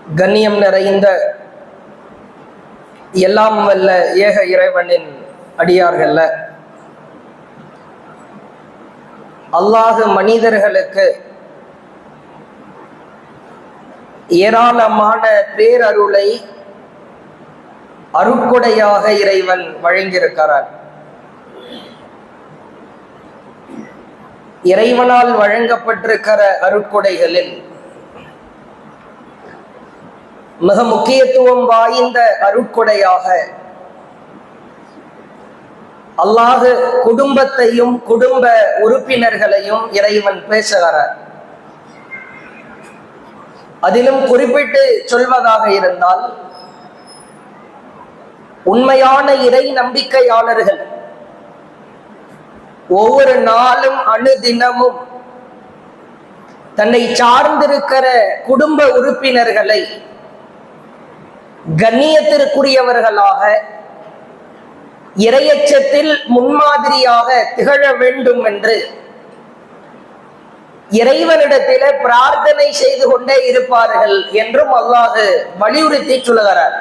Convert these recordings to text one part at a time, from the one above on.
கண்ணியம் நிறைந்த எல்லாம் வல்ல ஏக இறைவனின் அடியார்கள்ல, அல்லாஹ் மனிதர்களுக்கு ஏராளமான பேரருளை அருட்கொடையாக இறைவன் வழங்கியிருக்கிறார். இறைவனால் வழங்கப்பட்டிருக்கிற அருட்கொடைகளில் மிக முக்கியத்துவம் வாய்ந்த அருட்கொடையாக அல்லாஹ் குடும்பத்தையும் குடும்ப உறுப்பினர்களையும் இறைவன் பேசுகிறார். அதிலும் குறிப்பிட்டு சொல்வதாக இருந்தால், உண்மையான இறை நம்பிக்கையாளர்கள் ஒவ்வொரு நாளும் அணுதினமும் தன்னை சார்ந்திருக்கிற குடும்ப உறுப்பினர்களை கண்ணியத்திற்குரியவர்களாக, இறையச்சத்தில் முன்மாதிரியாக திகழ வேண்டும் என்று இறைவனிடத்திலே பிரார்த்தனை செய்து கொண்டே இருப்பார்கள் என்றும் அல்லாஹ் வலியுறுத்தி சொல்லுகிறார்.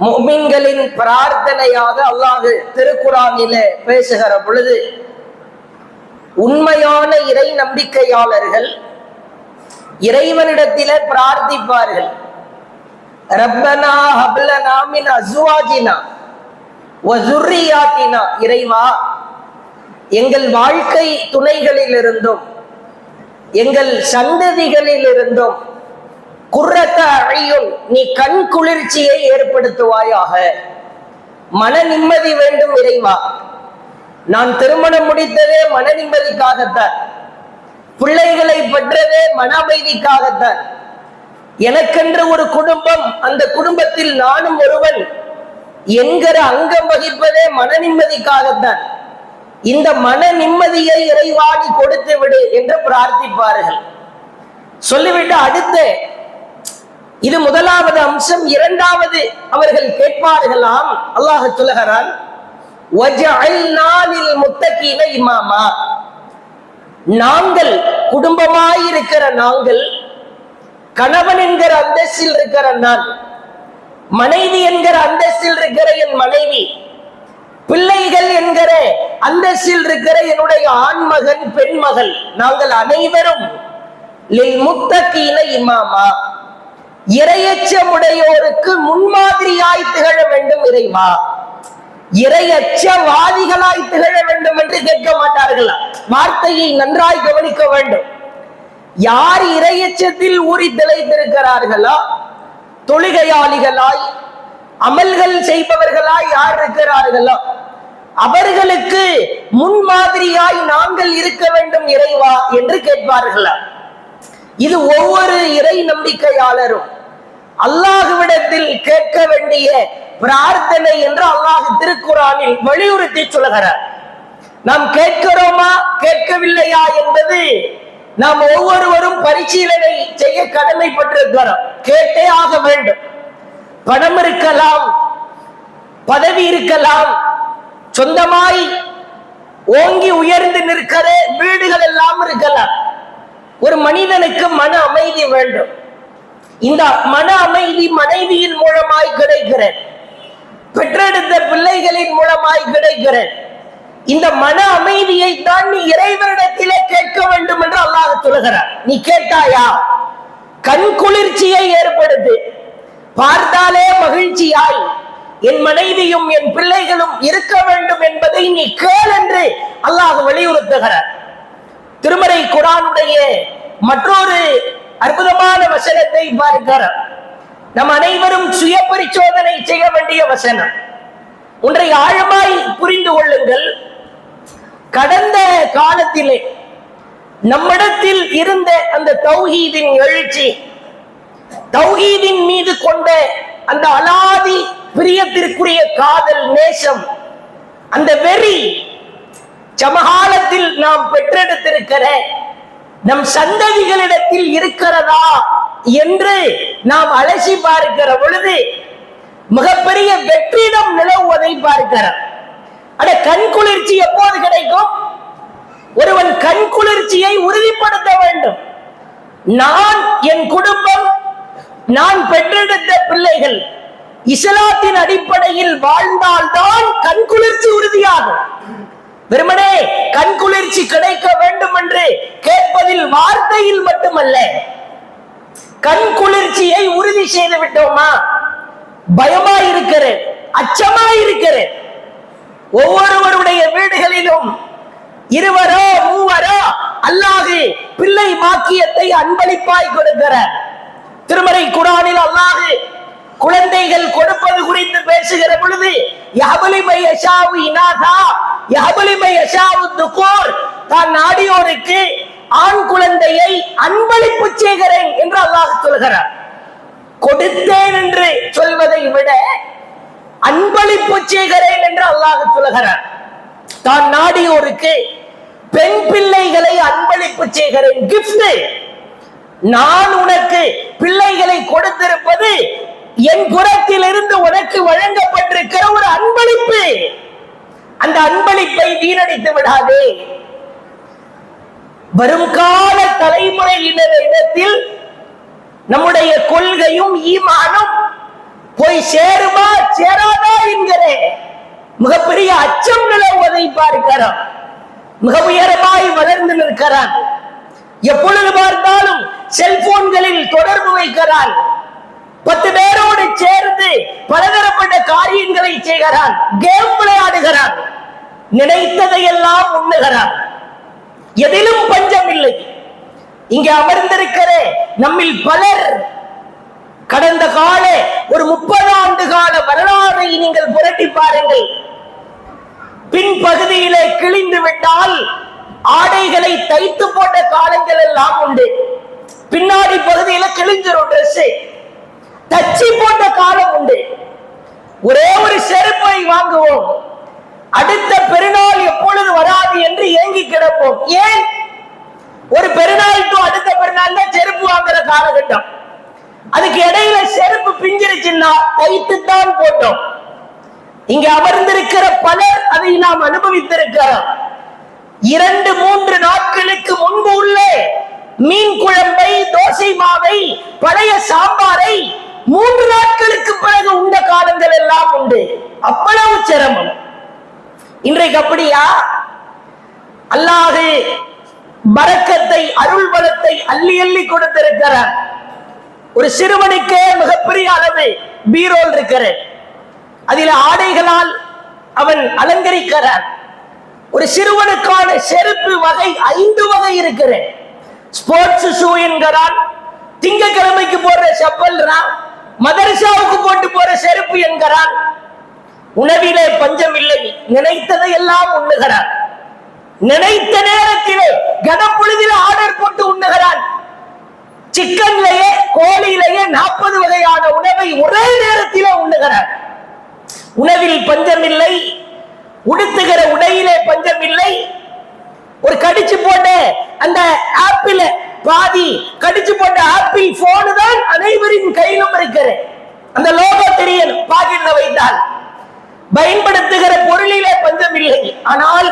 முஃமின்களின் பிரார்த்தனையாக அல்லாஹ் திருக்குர்ஆனிலே பேசுகிற பொழுது, உண்மையான இறை நம்பிக்கையாளர்கள் இறைவனிடத்திலே பிரார்த்திப்பார்கள். ரப்பனா ஹப்லனா மின் அஸ்வாஜினா வ ஸுர்ரியாத்தினா, இறைவா எங்கள் வாழ்க்கை துணைகளிலிருந்தும் எங்கள் சந்ததிகளிலிருந்தும் குர்ரத்த அய்யுன், நீ கண் குளிர்ச்சியை ஏற்படுத்துவாயாக. மன நிம்மதி வேண்டும் இறைவா. நான் திருமணம் முடித்ததே மன நிம்மதிக்காகத்தான், பிள்ளைகளை பெற்றதே மன அமைதிக்காகத்தான். எனக்கென்று ஒரு குடும்பம், அந்த குடும்பத்தில் நானும் ஒருவன் என்கிற அங்கம் வகிப்பதே மன நிம்மதிக்காகத்தான். இந்த மன நிம்மதியை இறைவாடி கொடுத்து விடு என்று பிரார்த்திப்பார்கள். சொல்லிவிட்டு அடுத்து, இது முதலாவது அம்சம். இரண்டாவது அவர்கள் கேட்பார்களாம், அல்லாஹ் சொல்லுகிறான், வஜஅல்னா லில் முத்தகீன இமாமா, நாங்கள் குடும்பமாயிருக்கிற நாங்கள், கணவன் என்கிற அந்தஸ்தில் இருக்கிற நான், மனைவி என்கிற அந்தஸ்தில் இருக்கிற என் மனைவி, பிள்ளைகள் என்கிற அந்தஸ்தில் இருக்கிற என்னுடைய ஆண்மகன் பெண்மகள், நாங்கள் அனைவரும் லில் முத்தகீன இமாமா, இறையச்சமுடையோருக்கு முன்மாதிரியாய் திகழ வேண்டும் இறைவா. இறையச்சவாதிகளாய் திகழ வேண்டும் என்று கேட்க மாட்டார்களா? வார்த்தையை நன்றாய் கவனிக்க வேண்டும். யார் இறையச்சத்தில் ஊறி திளைத்திருக்கிறார்களோ, தொழுகையாளிகளாய் அமல்கள் செய்பவர்களாய் யார் இருக்கிறார்களோ, அவர்களுக்கு முன்மாதிரியாய் நாங்கள் இருக்க வேண்டும் இறைவா என்று கேட்பார்களா? இது ஒவ்வொரு இறை நம்பிக்கையாளரும் அல்லாஹ்விடத்தில் கேட்க வேண்டிய பிரார்த்தனை என்று அல்லாஹ் திருக்குர்ஆனில் வலியுறுத்தி சொல்கிறார். நாம் கேட்கிறோமா கேட்கவில்லையா என்பது நாம் ஒவ்வொருவரும் பரிசீலனை செய்ய கடமைப்பட்டிருக்கிறோம். கேட்டே ஆக வேண்டும். பணம் இருக்கலாம், பதவி இருக்கலாம், சொந்தமாய் ஓங்கி உயர்ந்து நிற்கிற வீடுகள் எல்லாம் இருக்கலாம். ஒரு மனிதனுக்கு மன அமைதி வேண்டும். இந்த மன அமைதி மனைவியின் மூலமாய் கிடைக்கிற, பெற்றெடுத்த பிள்ளைகளின் மூலமாய் கிடைக்கிற இந்த மன அமைதியை தான் நீ இறைவனிடத்திலே கேட்க வேண்டும் என்று அல்லாஹ் சொல்கிறார். நீ கேட்டாயா? கண் குளிர்ச்சியை ஏற்படுத்து. பார்த்தாலே மகிழ்ச்சியாய் என் மனைவியும் என் பிள்ளைகளும் இருக்க வேண்டும் என்பதை நீ கேள் என்று அல்லாஹ் வலியுறுத்துகிறார். திருமறை குர்ஆனுடைய மற்றொரு அற்புதமான வசனத்தை பார்க்கிறார். நம் அனைவரும் சுய பரிசோதனை செய்ய வேண்டிய வசனம். ஒன்றை ஆழமாய் புரிந்து கொள்ளுங்கள். கடந்த காலத்திலே நம்மிடத்தில் இருந்த அந்த தௌஹீதின் எழுச்சி, தௌஹீதின் மீது கொண்ட அந்த அலாதி பிரியத்திற்குரிய காதல், நேசம், அந்த வெறி, சமகாலத்தில் நாம் பெற்றெடுத்திருக்கிற நம் சந்ததிகளிடத்தில் இருக்கிறதா என்று நாம் அலசி பார்க்கிற பொழுது மிகப்பெரிய வெற்றிடம் நிலவுவதை பார்க்கிறார். அட, கண் குளிர்ச்சி எப்போது கிடைக்கும்? ஒருவன் கண் குளிர்ச்சியை உறுதிப்படுத்த வேண்டும். நான், என் குடும்பம், நான் பெற்றெடுத்த பிள்ளைகள் இஸ்லாத்தின் அடிப்படையில் வாழ்ந்தால்தான் கண்குளிர்ச்சி உறுதியாகும். வெறுமனே கண்குளிர்ச்சி கிடைக்க வேண்டும் என்று கேட்பதில் வார்த்தையில் மட்டுமல்ல, கண்குளிர்ச்சியை உறுதி செய்து விட்டோமா, பயமாயிருக்கிறது, அச்சமாயிருக்கிறது. ஒவ்வொருவருடைய வீடுகளிலும் இருவரோ மூவரோ அல்லாஹ் பிள்ளை பாக்கியத்தை அன்பளிப்பாய் கொடுக்கிறார். திருமறை குர்ஆனில் அல்லாஹ் குழந்தைகள் கொடுப்பது குறித்து பேசுகிற பொழுது யஹ்பலிமை யஷாவு இனாதா யஹ்பலிமை யஷாவு துகூர், தான் நாடியோருக்கு ஆண் குழந்தையை அன்பளிப்பு செய்கிறேன் என்று அல்லாஹ் சொல்கிறார். கொடுத்தேன் என்று சொல்வதை விட அன்பளிப்பு செய்கிறேன் என்று அல்லாஹ் சொல்கிறார். தான் நாடியோருக்கு பெண் பிள்ளைகளை அன்பளிப்பு செய்கிறேன், கிஃப்ட். நான் உனக்கு பிள்ளைகளை கொடுத்திருப்பது என் புறத்தில் இருந்து உனக்கு வழங்கப்பட்டிருக்கிற ஒரு அன்பளிப்பு. அந்த அன்பளிப்பை வீணடித்து விடாதே. வருங்கால தலைமுறையினரிடத்தில் நம்முடைய கொள்கையும் ஈமானும் போய் சேருமா சேராதா என்கிற மிகப்பெரிய அச்சம் நிலவுவதை பார்க்கிறோம். மிக உயரமாய் வளர்ந்து நிற்கிறான். எப்பொழுது பார்த்தாலும் செல்போன்களில் தொடர்பு வைக்கிறான். 10 பேரோடு சேர்ந்து பலதரப்பட்ட காரியங்களை செய்கிறான். கேம் விளையாடுகிறான். நினைத்ததையெல்லாம் உண்ணுகிறான். எதிலும் பஞ்சம் இல்லை. இங்கே அமர்ந்திருக்கிற நம்மில் பலர் கடந்த கால ஒரு 30 ஆண்டு கால வரலாறை நீங்கள் புரட்டி பாருங்கள். பின்பகுதியிலே கிழிந்து விட்டால் ஆடைகளை தைத்து போட்ட காலங்கள் எல்லாம் உண்டு. பின்னாடி பகுதியில கிழிஞ்சிரும் ட்ரெஸ், தச்சு போட்ட காலம் உண்டு. ஒரே ஒரு செருப்பை வாங்குவோம், அடுத்த பெருநாள் எப்பொழுது வராது என்று ஏங்கி கிடப்போம். ஏன்? ஒரு பெருநாள் டு அடுத்த பெருநாள் தான் செருப்பு வாங்குற காலகட்டம். அதுக்கு இடையில செருப்பு பிஞ்சிருச்சுன்னா தைத்து தான் போட்டோம். இங்க அமர்ந்திருக்கிற பலர் அதை நாம் அனுபவித்திருக்கிறோம். 2-3 நாட்களுக்கு முன்பு உள்ள மீன் குழம்பை, தோசை மாவை, பழைய சாம்பாரை 3 நாட்களுக்கு பிறகு உண்ட காலங்கள் எல்லாம் உண்டு. அவ்வளவு சிரமம். இன்றைக்கு அப்படியா? அல்லாஹ் பரக்கத்தை, அருள் பலத்தை அள்ளி அள்ளி கொடுத்திருக்கிறார். ஒரு சிறுவனுக்கே மிகப்பெரிய அளவு பீரோல் இருக்கிறது. அதில் ஆடைகளால் அவன் அலங்கரிக்கிறான். ஒரு சிறுவனுக்கான செருப்பு வகை 5 வகை இருக்கிறது. ஸ்போர்ட்ஸ் ஷூ என்கிறான், திங்கக்கிழமைக்கு போடுற செப்பல், மதரசாவுக்கு போட்டு போற செருப்பு என்கிறான். உணவிலே பஞ்சம் இல்லை. நினைத்ததை எல்லாம் உண்ணுகிறான். நினைத்த நேரத்திலே கனப்பொழுதில் ஆர்டர் போட்டு உண்ணுகிறான். சிக்கன்லயே கோழியிலேயே 40 வகையான உணவை ஒரே நேரத்திலே உண்ணுகிறான். உணவில் பஞ்சம் இல்லை, உடுத்துகிற உடையிலே பஞ்சம் இல்லை. ஒரு கடிச்சு போட்ட அந்த ஆப்பிள், பாதி கடிச்சு போட்ட ஆப்பிள் போன் தான் அனைவரின் கையிலும் இருக்கிறது. அந்த லோகோ தெரியணும் பாக்கெட்ல வைத்தால். பயன்படுத்துகிற பொருளிலே பஞ்சம் இல்லை. ஆனால்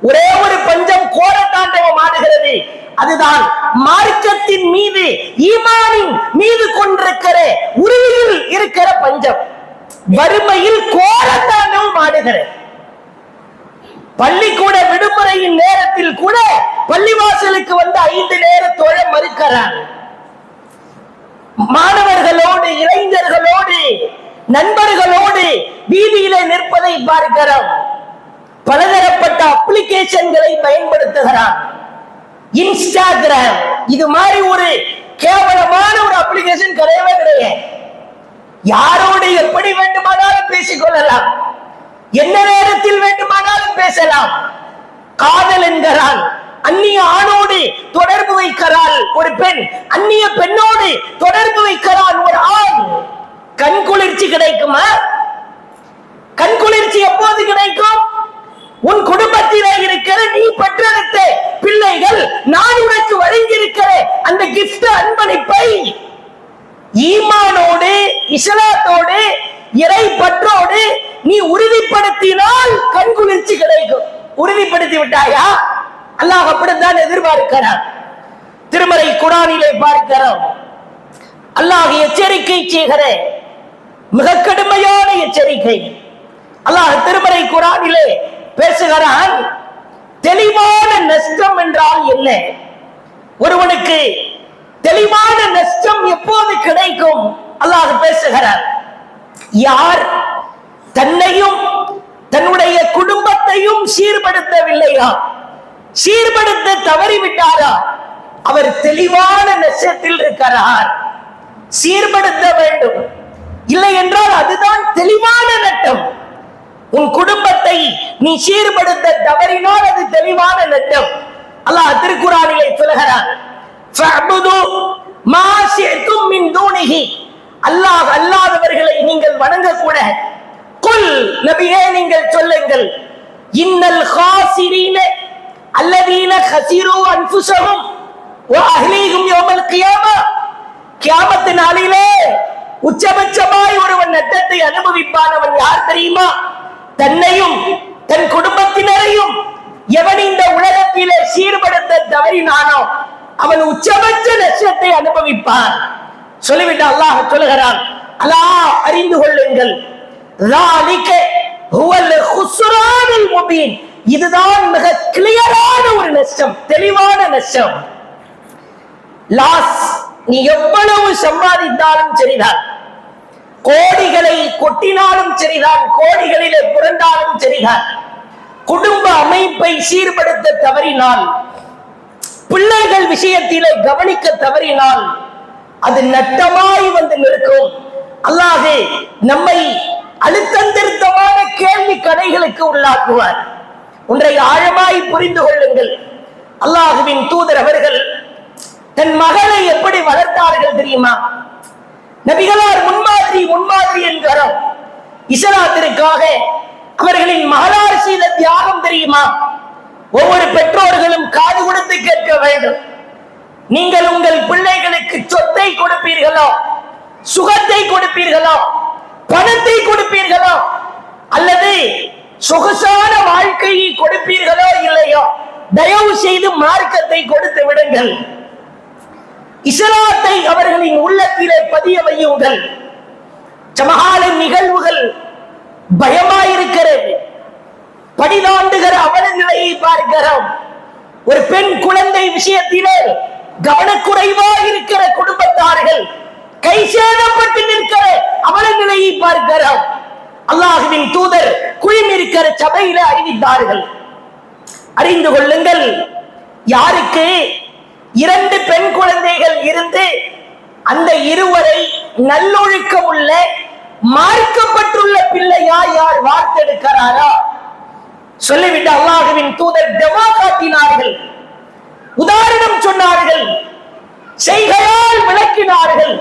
ஒரே ஒரு பஞ்சம் கோரத்தாண்டவம் ஆடுகிறது. அதுதான் மார்க்கத்தின் மீது, ஈமானின் மீது கொண்டிருக்கிற உறுதியில் இருக்கிற பஞ்சம். வறுமையில் கோரத்தாண்டவம் ஆடுகிறது. பள்ளிக்கூட விடுமுறையின் நேரத்தில் கூட பள்ளிவாசலுக்கு வந்து 5 நேர தொழ மறுக்கிறார். மாணவர்களோடு, இளைஞர்களோடு, நண்பர்களோடு வீதியிலே நிற்பதை பார்க்கிறோம். பலதரப்பட்ட அப்ளிகேஷன்களை பயன்படுத்துகிறார். இன்ஸ்டாகிராம் இது மாதிரி ஒரு கேவலமான ஒரு அப்ளிகேஷன் கிடையவே கிடையாது. யாரோடு எப்படி வேண்டுமானாலும் பேசிக்கொள்ளலாம், என்ன நேரத்தில் வேண்டுமானாலும் பேசலாம். காதல் என்கிறான், அந்நிய ஆணோடு தொடர்பு வைக்கிறாள் ஒரு பெண், அந்நிய பெண்ணோடு தொடர்பு வைக்கிறான் ஒரு ஆண். கண்குளிர்ச்சி கிடைக்குமா? கண்குளிர்ச்சி எப்போது கிடைக்கும்? உன் குடும்பத்திலே இருக்கிற நீ பெற்றெடுத்த பிள்ளைகள் நான் உனக்கு வழங்கியிருக்கிற அந்த கிஃப்ட், அன்பளிப்பை ஈமானோடு, இஸ்லாத்தோடு, இறை பற்றோடு நீ உறுதிப்படுத்தினால் கண்குளிர்ச்சி கிடைக்கும். உறுதிப்படுத்தி விட்டாயா? அல்லாஹ் அப்படித்தான் எதிர்பார்க்கிறார். திருமறை குர்ஆனிலே பார்க்கிறோம். அல்லாஹ் எச்சரிக்கை செய்கிற மிக கடுமையான எச்சரிக்கை. அல்லாஹ் திருமறை குர்ஆனிலே பேசுகிறான். தெளிவான நஷ்டம் என்றால் என்ன? ஒருவனுக்கு தெளிவான நஷ்டம் எப்போது கிடைக்கும்? அல்லாஹ் பேசுகிறார். யார் தன்னையும் தன்னுடைய குடும்பத்தையும் சீர்படுத்தவில்லையா, சீர்படுத்த தவறிவிட்டாரா, அவர் தெளிவான நஷ்டத்தில் இருக்கிறார். சீர்படுத்த வேண்டும், இல்லை என்றால் அதுதான் தெளிவான நட்டம். உன் குடும்பத்தை நீ சீர்படுத்த தவறினால் அது தெளிவான நட்டம். அல்லாஹ் திருக்குர்ஆனிலே சொல்கிறார், ஃபஅபுது மா ஷி'தும் மின் தூனிஹி, அல்லாஹ் அல்லாதவர்களை நீங்கள் வணங்கக்கூட. குல், நபியே நீங்கள் சொல்லுங்கள், இன்னல் காசிரீன அல்லதீன கஸிரு அன்ஃபுஸஹும் வ அஹ்லீஹும் யௌமல் கியாமா, கியாமத் நாளிலே உச்சபட்சமாய் ஒருவன் நட்டத்தை அனுபவிப்பான். அவன் யார் தெரியுமா? தன்னையும் தன் குடும்பத்தினரையும் எவன் இந்த உலகத்திலே சீர்படுத்த தவறினானோ அவன் உச்சபட்ச நஷ்டத்தை அனுபவிப்பான். சொல்லிவிட்டு அல்லாஹ் சொல்லுகிறான், அல்லாஹ் அறிந்து கொள்ளுங்கள், ذَلِكَ هُوَ الْخُسْرَانُ الْمُبِينُ, இதுதான் மிக கிளியரான ஒரு நஷ்டம், தெளிவான நஷ்டம். லாஸ், நீ எவ்வளவு சம்பாதித்தாலும் சரிதான், கோடிகளை கொட்டினாலும் சரிதான், கோடிகளிலே புரண்டாலும் சரிதான், குடும்ப அமைப்பை சீர்படுத்த தவறினால், பிள்ளைகள் விஷயத்திலே கவனிக்க தவறினால் அது நட்டமாய் வந்து நிற்கும். அல்லாஹ் நம்மை அழுத்தந்திருத்தமான கேள்வி கணைகளுக்கு உள்ளாக்குவார். ஒன்றை ஆழமாய் புரிந்து கொள்ளுங்கள். அல்லாஹ்வின் தூதர் அவர்கள் தன் மகளை எப்படி வளர்த்தார்கள் தெரியுமா? நபிகளார் முன்மாதிரி என்கிறோம். இஸ்லாத்திற்காக அவர்களின் மகளார் செய்த தியாகம் தெரியுமா? ஒவ்வொரு பெற்றோர்களும் காது கொடுத்து கேட்க வேண்டும். நீங்கள் உங்கள் பிள்ளைகளுக்கு சொத்தை கொடுப்பீர்களோ, சுகத்தை கொடுப்பீர்களோ, பணத்தை கொடுப்பீர்களோ, அல்லது சொகுசான வாழ்க்கையை கொடுப்பீர்களோ இல்லையோ, தயவு செய்து மார்க்கத்தை கொடுத்து விடுங்கள். இஸ்லாத்தை அவர்களின் உள்ளத்திலே பதிய வையுங்கள். சமகால நிகழ்வுகள் பயமாயிருக்கிறது. படிதாண்டுகிற அவல நிலையை பார்க்கிறோம். ஒரு பெண் குழந்தை விஷயத்திலே கவனக்குறைவாக இருக்கிற குடும்பத்தார்கள் கை சேதப்பட்டு நிற்கிற அவல நிலையை பார்க்கிறோம். அல்லாஹ்வின் தூதர் குழுமிருக்கிற சபையில அறிவித்தார்கள். அறிந்து கொள்ளுங்கள், யாருக்கு 2 பெண் குழந்தைகள் இருந்து அந்த இருவரை நல்லொழுக்கம் உள்ள மார்க்கப்பட்டுள்ள பிள்ளையா யார் வார்த்தெடுக்கிறாரோ, சொல்லிவிட்டு அல்லாஹ்வின் தூதர் டெமா காட்டினார்கள், உதாரணம் சொன்னார்கள், செய்கையால் விளக்கினார்கள்.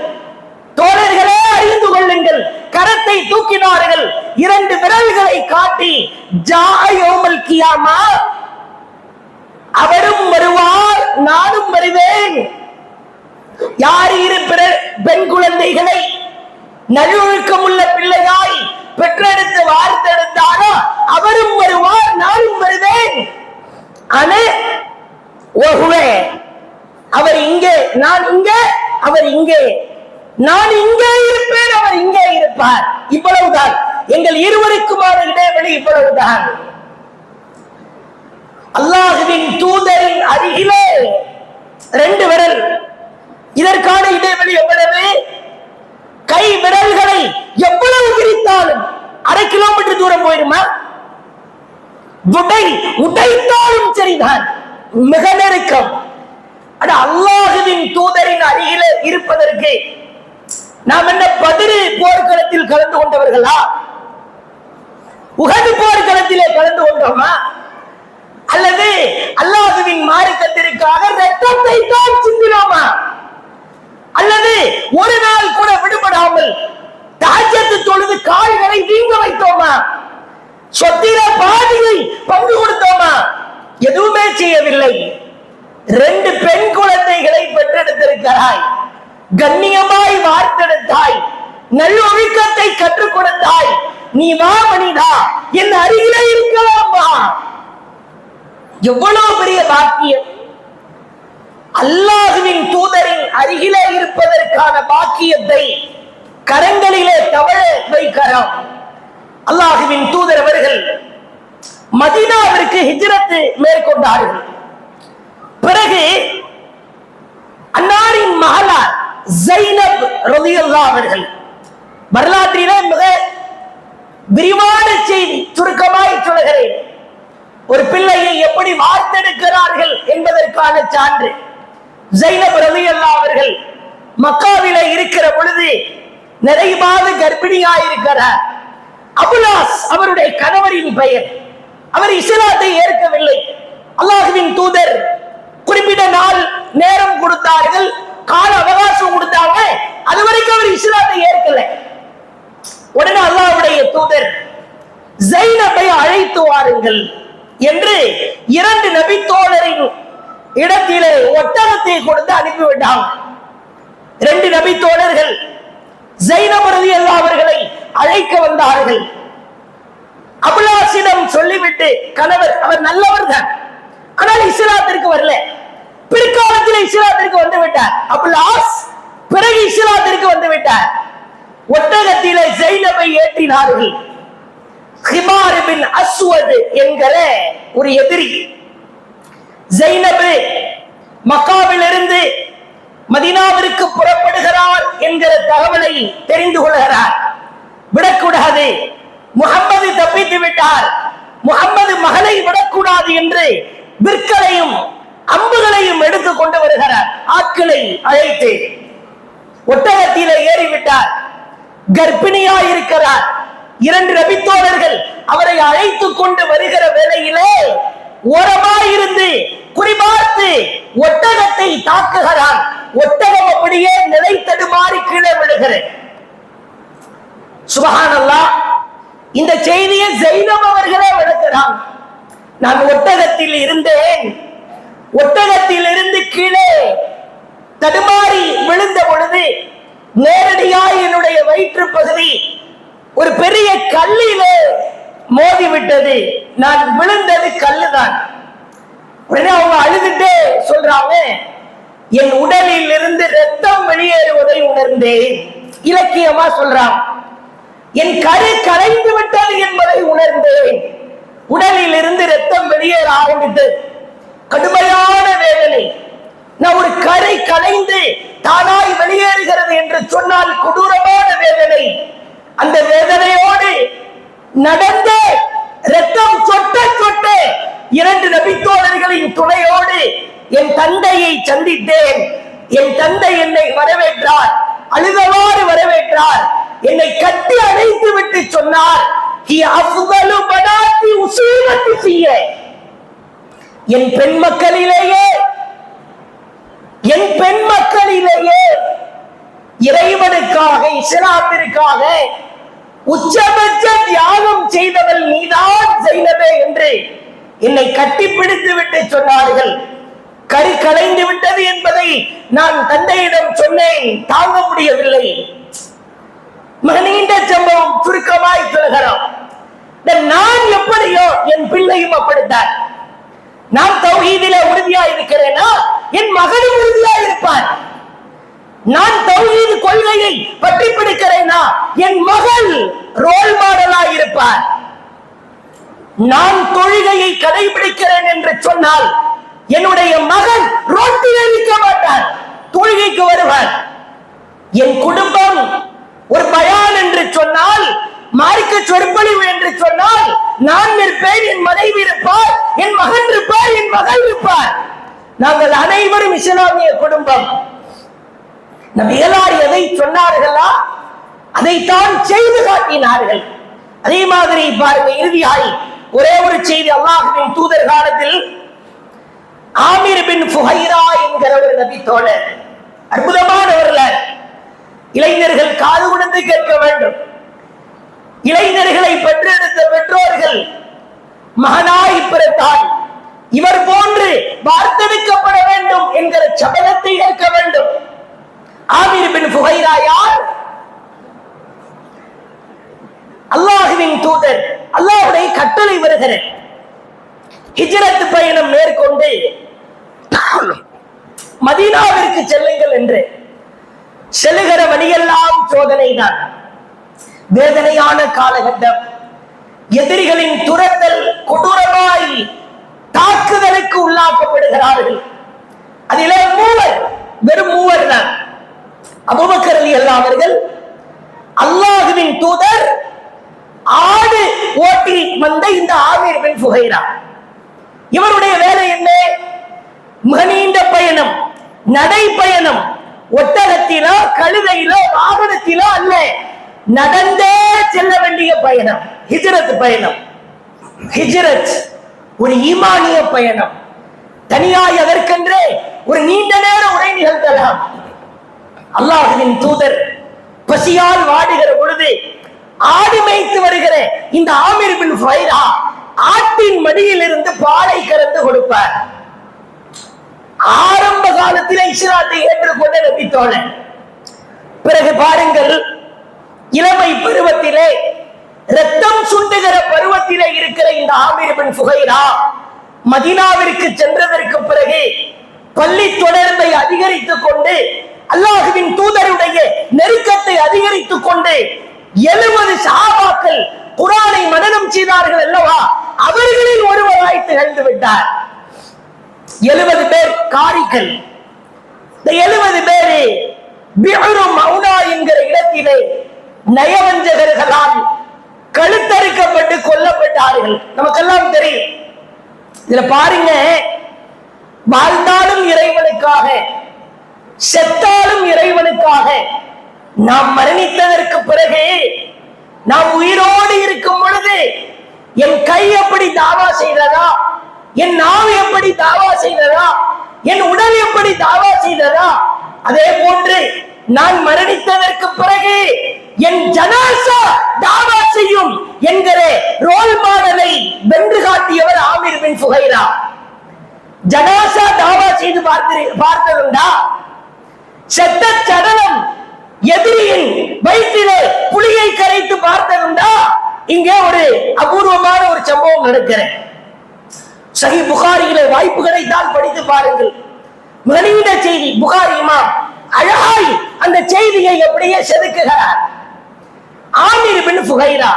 தோழர்களே அறிந்து கொள்ளுங்கள், கரத்தை தூக்கினார்கள், 2 விரல்களை காட்டி, ஜாஅ யௌமல் கியாமா, அவரும் வருவார் நானும் வருவேன். யார் 2 பெண் குழந்தைகளை நல்லொழுக்கம் உள்ள பிள்ளையாய் பெற்றெடுத்து வார்த்தெடுத்தாரோ அவரும் வருவார் நானும் வருவேன். அவர் இங்கே, நான் இங்கே, அவர் இங்கே, நான் இங்கே இருப்பேன், அவர் இங்கே இருப்பார். இவ்வளவுதான் எங்கள் இருவருக்குமான இடைவெளி, இவ்வளவுதான். அல்லாஹ்வின் தூதரின் அருகிலே 2 விரல், இதற்கான இடைவெளி எவ்வளவு? கை விரல்களை எவ்வளவு விரித்தாலும் 1/2 கிலோமீட்டர் தூரம் போயிருமா? உடைத்தாலும் சரிதான், மிக நெருக்கம். அல்லாஹ்வின் தூதரின் அருகிலே இருப்பதற்கு நாம் என்ன பத்ர் போர்க்களத்தில் கலந்து கொண்டவர்களா? உஹது போர்க்களத்திலே கலந்து கொண்டோமா? அல்லது அல்லாஹ்வின் மார்க்கத்திற்காக இரத்தத்தை தான் சிந்தினோமா? அல்லது ஒரு நாள் கூட விடுபடாமல் தஹஜ்ஜத் தொழுது கால்களை வீங்க வைத்தோமா? சொத்தில பாதியை பங்கு கொடுத்தோமா? எதுவுமே செய்யவில்லை. 2 பெண் குழந்தைகளை பெற்றெடுத்திருக்கிறாய், கண்ணியமாய் வார்த்தெடுத்தாய், நல்லொழுக்கத்தை கற்றுக் கொடுத்தாய். நீ வா மனிதா, என் அருகிலே இருக்கலாமா? எவ்வளவு பெரிய பாக்கியம்! அல்லாஹ்வின் தூதரின் அருகிலே இருப்பதற்கான பாக்கியம் கரம். அல்லாஹுவின் தூதர் அவர்கள் மதீனாவிற்கு ஹிஜ்ரத் மேற்கொண்டார்கள். பிறகு அன்னாரின் மகளார் ஸைனப் ரலியல்லாஹு அவர்கள், வரலாற்றிலே மிக விரிவான செய்தி, சுருக்கமாய் சொல்கிறேன், ஒரு பிள்ளையை எப்படி வார்த்தெடுக்கிறார்கள் என்பதற்கான சான்று. ஸைனப் ரலியல்லாஹு அவர்கள் மக்காவிலே இருக்கிற பொழுது நிறைவாக கர்ப்பிணியாயிருக்கிறார். அபுலாஸ் அவருடைய கணவரின் பெயர். அவர் இஸ்லாத்தை ஏற்கவில்லை. அல்லாஹ்வின் தூதர் குறிப்பிட்ட நாள் நேரம் கொடுத்தார்கள், கால அவகாசம் கொடுத்தாங்க, அதுவரைக்கும் அவர் இஸ்லாத்தை ஏற்கல. உடனே அல்லாஹ்வுடைய தூதர் ஸைனபை அழைத்து வாருங்கள் என்று 2 நபித்தோழரின் இடத்திலே ஒட்டகத்தை கொடுத்து அனுப்பிவிட்டாங்க. 2 நபித்தோழர்கள் ஸைனப் ரலியல்லாஹு அவர்களை அழைக்க வந்தார்கள். அபுலாஸிடம் சொல்லிவிட்டு, கணவர் அவர் நல்லவர் தான், ஆனால் இஸ்லாத்திற்கு வரல. பிற்காலத்தில் இஸ்லாத்திற்கு வந்து விட்டார். அபுலாஸ் பிறகு இஸ்லாத்திற்கு வந்து விட்டார். ஒட்டகத்திலே ஸைனபை ஏற்றினார்கள். ஹிமார் பின் அஸ்வத் என்கிற ஒரு எதிரி ஸைனப் மக்காவிலிருந்து மதீனாவிற்கு புறப்படுகிறார் என்கிற தகவலை தெரிந்து கொள்கிறார். விடக்கூடாது, முஹம்மது தப்பித்து விட்டார், முஹம்மது மகளை விடக்கூடாது என்று விற்களையும் அம்புகளையும் எடுத்துக் கொண்டு வருகிறார். ஆட்களை அழைத்து ஒட்டகத்திலே ஏறிவிட்டார். கர்ப்பிணியா இருக்கிறார். 2 நபித்தோழர்கள் அவரை அழைத்துக் கொண்டு வருகிற வேளையிலே ஓரமாயிருந்து குறிபார்த்து ஒட்டகத்தை தாக்குகிறார். ஒட்டகம் அப்படியே நிலை தடுமாறி கீழே விழுகிறது. சுப்ஹானல்லாஹ், இந்த செய்தியை ஸைனப் அவர்களே விளக்குறாங்க. நான் ஒட்டகத்தில் இருந்தேன், ஒட்டகத்தில் இருந்து கீழே தடுமாறி விழுந்த பொழுது நேரடியாக என்னுடைய வயிற்று பகுதி ஒரு பெரிய கல்லிலே மோதிவிட்டது. நான் விழுந்தது கல்லுதான். உடனே அவங்க அழுதுட்டே சொல்றாங்க, என் உடலில் இருந்து ரத்தம் வெளியேறுவதை உணர்ந்தேன். இலக்கியமா சொல்றாங்க, என் கரு கரைந்து விட்டது என்பதை உணர்ந்தேன். உடலில் இருந்து ரத்தம் வெளியேற ஆரம்பித்தது. கடுமையான வேதனை. நான் ஒரு கரை கலைந்து தானாய் வெளியேறுகிறது என்று சொன்னால் கொடூரமான வேதனை. அந்த வேதனையோடு நடந்த ரத்தம் சொட்ட சொட்ட 2 நபித்தோழர்களின் துணையோடு என் தந்தையை சந்தித்தேன். என் தந்தை என்னை வரவேற்றார், அழுதவாறு வரவேற்றார். என்னை கட்டி அணைத்து விட்டு சொன்னார், என் பெண் மக்களிலேயே இறைவனுக்காக, இஸ்லாத்திற்காக உச்சபட்ச தியாகம் செய்தவள் நீதான் ஸைனபே என்று என்னை கட்டிப்பிடித்து விட்டு சொன்னார்கள். கரு கலைந்து விட்டது என்பதை நான் தந்தையிடம் சொன்னேன், தாங்க முடியவில்லை. நீண்ட சம்பவம் சுருக்கமாய் சொல்கிறோம். நான் எப்படியோ என் பிள்ளையும் அப்படித்தான். நான் தௌஹீதிலே உறுதியா இருக்கிறேனா, என் மகனும் உறுதியா இருப்பார். நான் தௌஹீத் கொள்கையை பற்றி பிடிக்கிறேனா, என் மகள் ரோல் மாடலா இருப்பார். நான் தொழுகையை கடைபிடிக்கிறேன் என்று சொன்னால் என்னுடைய மகன் ரோட்டில் நிற்க மாட்டார், தொழுகைக்கு வருவார். என் குடும்பம் ஒரு பயான் என்று சொன்னால், மார்க்க சொற்பொழிவு என்று சொன்னால் நான் இருப்பேன், என் மனைவி இருப்பார், என் மகன் இருப்பார், என் மகள் இருப்பார். நாங்கள் அனைவரும் இஸ்லாமிய குடும்பம். நபிகளார் எதை சொன்னார்களா அதைத்தான் செய்து காட்டினார்கள். அதே மாதிரி பாருங்க, இறுதியாய் ஒரே ஒரு செய்தி. அல்லாஹ்வின் தூதர் காலத்தில் ஆமிர் பின் ஃபுஹைரா என்கிற ஒரு நபி தோழர், அற்புதமானவர்கள். இளைஞர்கள் காது கொடுத்து கேட்க வேண்டும். இளைஞர்களை பெற்றெடுத்த பெற்றோர்கள் மகனாய் பிறந்தால் இவர் போன்று வார்த்தெடுக்கப்பட வேண்டும் என்கிற சபதத்தை ஏற்க வேண்டும். ஆமிர் பின் ஃபுஹைரா யார்? அல்லாஹ்வின் தூதர், அல்லாஹ்வுடைய கட்டளை வருகிற ஹிஜ்ரத் பயணம் மேற்கொண்டு மதீனாவிற்கு செல்லுங்கள் என்று செல்லுகிற வழியெல்லாம் சோதனை தான். வேதனையான காலகட்டம். எதிரிகளின் துரத்தல் கொடூரமாய் தாக்குதலுக்கு உள்ளாக்கப்படுகிறார்கள். அதிலே மூவர், வெறும் மூவர் தான். அபூபக்கர் ரலியல்லாஹு அவர்கள் அல்லாஹ்வின் தூதர் ஆடு ஓட்டி வந்த இந்த ஆமீர் பின் ஃபுஹைரா, இவருடைய வேலை என்ன? மிக நீண்ட பயணம், நடை பயணம். ஒட்டகத்திலோ கழுதையிலோ வாகனத்திலோ அல்ல, நடந்தே செல்ல வேண்டிய பயணம். ஹிஜ்ரத் பயணம். ஹிஜ்ரத் ஒரு ஈமானிய பயணம். தனியாய் அதற்கென்றே ஒரு நீண்ட நேர உரை நிகழ்த்தலாம். அல்லாஹ்வின் தூதர் பசியால் வாடுகிற பொழுது ஆடு மேய்த்து வருகிற இந்த ஆமீர் பின் ஃபுஹைரா ஆட்டின் மடியில் இருந்து பாலை கறந்து கொடுப்பார். ஆரம்ப காலத்திலே இஸ்லாத்தை ஏற்றுக்கொண்ட நபி தோழர். பிறகு பாருங்கள், இளமை பருவத்திலே ரத்தம் சுண்டுகிற பருவத்திலே இருக்கிற இந்த ஆமீர் பின் ஃபுஹைரா மதீனாவிற்கு சென்றதற்கு பிறகு பள்ளி தொடர்பை அதிகரித்துக் கொண்டு அல்லாஹ்வின் தூதருடைய நெருக்கத்தை அதிகரித்துக் கொண்டு 70 சஹாபாக்கள் குர்ஆனை மனனம் செய்தார்கள் அல்லவா, அவர்களில் ஒருவராய் திகழ்ந்து விட்டார். 70 பேர் காரிகள். இந்த 70 பேரு பிஹ்ரு மௌனா என்கிற இடத்திலே நயவஞ்சகர்களால் கழுத்தறுக்கப்பட்டு கொல்லப்பட்டார்கள். நமக்கெல்லாம் தெரியும். இதுல பாருங்க, வாழ்ந்தாலும் இறைவனுக்காக, செத்தாலும் இறைவனுக்காக. நாம் மரணித்ததற்கு பிறகு, நாம் உயிரோடு இருக்கும் பொழுது என் கை எப்படி தாவா செய்ததா, என் நாவு எப்படி தாவா செய்ததா, என் உடல் எப்படி தாவா செய்ததா, அதே போன்று நான் மரணித்ததற்கு பிறகு என் ஜனாசா தாவா செய்யும் என்கிற ரோல் மாடலை வென்று காட்டியவர் ஆமீர் பின் ஃபுஹைரா. ஜனாசா தாவா செய்து பார்த்ததுண்டா? செத்த சடலம் எதிரியின் வயிற்றிலே புளியை கரைத்து பார்த்ததுண்டா? இங்கே ஒரு அபூர்வமான ஒரு சம்பவம் நடக்கிறது. சஹீஹ் புகாரியிலே வாய்ப்பு கிடைத்தால் படித்து பாருங்கள். மனித செய்தி. புகாரி இமாம் அழகாய் அந்த செய்தியை எப்படியே செதுக்குகிறார். ஆமீர் பின் ஃபுஹைரா